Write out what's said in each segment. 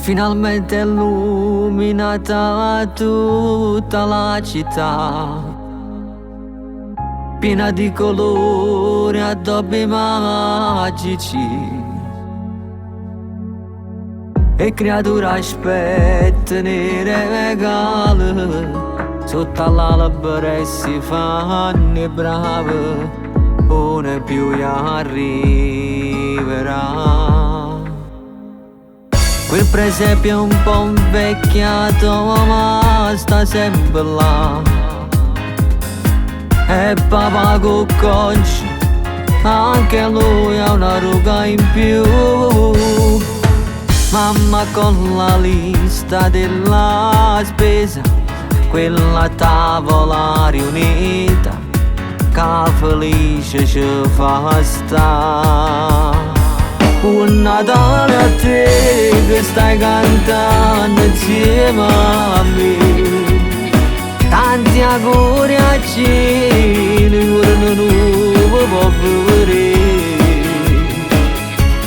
Finalmente è illuminata tutta la città, piena di colori, addobbi magici, e creature aspettano i regali sotto all'albero e si fanno bravi, una più arriverà. Quel presepe è un po' invecchiato ma sta sempre là, e papà con conci, anche lui ha una ruga in più. Mamma con la lista della spesa, quella tavola riunita, che felice ci fa sta. Un Natale a te che stai cantando insieme a me, tanti auguri a cielo, un nuovo può vedere,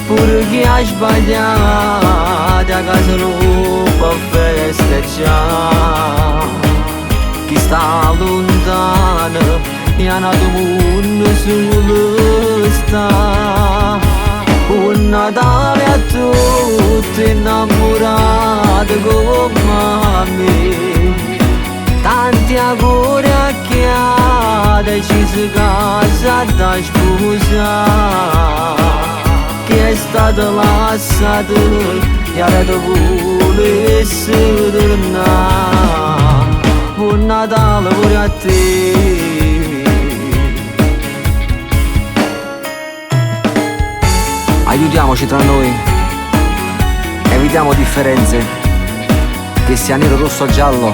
pure chi ha sbagliato a casa non può festeggiare, chi sta lontano e ha nato mondo solo sta. Un Natale a tutti innamorati come me, tanti auguri a chi ha deciso casa da sposare, chi è stato lasciato e ora volesse tornare. Un Natale pure a te. Aiutiamoci tra noi, evitiamo differenze, che sia nero, rosso o giallo,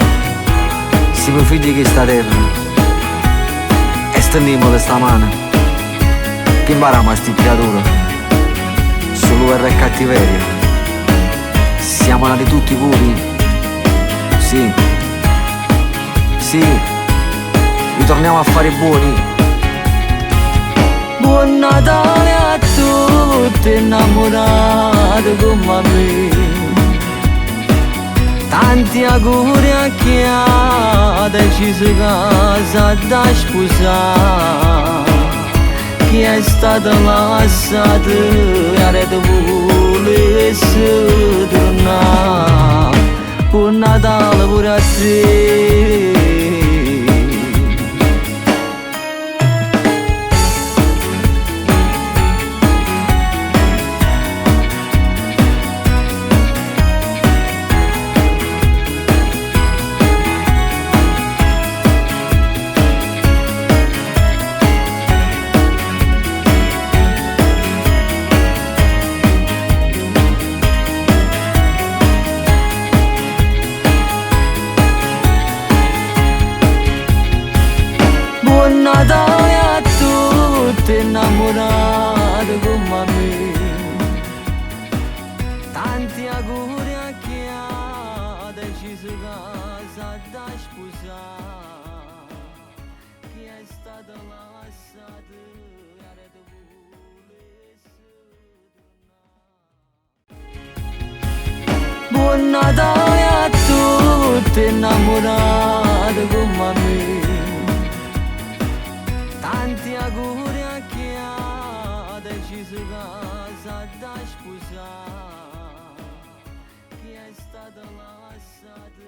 siamo figli di questa terra, e stendiamo questa mano, che impariamo a sti creature, solo guerra e cattiveria, siamo nati tutti puri, sì, sì, ritorniamo a fare i buoni. Buon Natale a tutti innamorati come me, tanti auguri a chi ha deciso casa da sposare, chi è stato lasciato e ora volesse tornare. Buon Natale pure a te. Buon Natale a tutti innamorati come me, tanti auguri a chi ha deciso casa da sposare, chi è stato lasciato e ora volesse tornare. Buon Natale a tutti innamorati come me, tanti auguri a chi ha deciso casa da sposare, chi è stato lasciato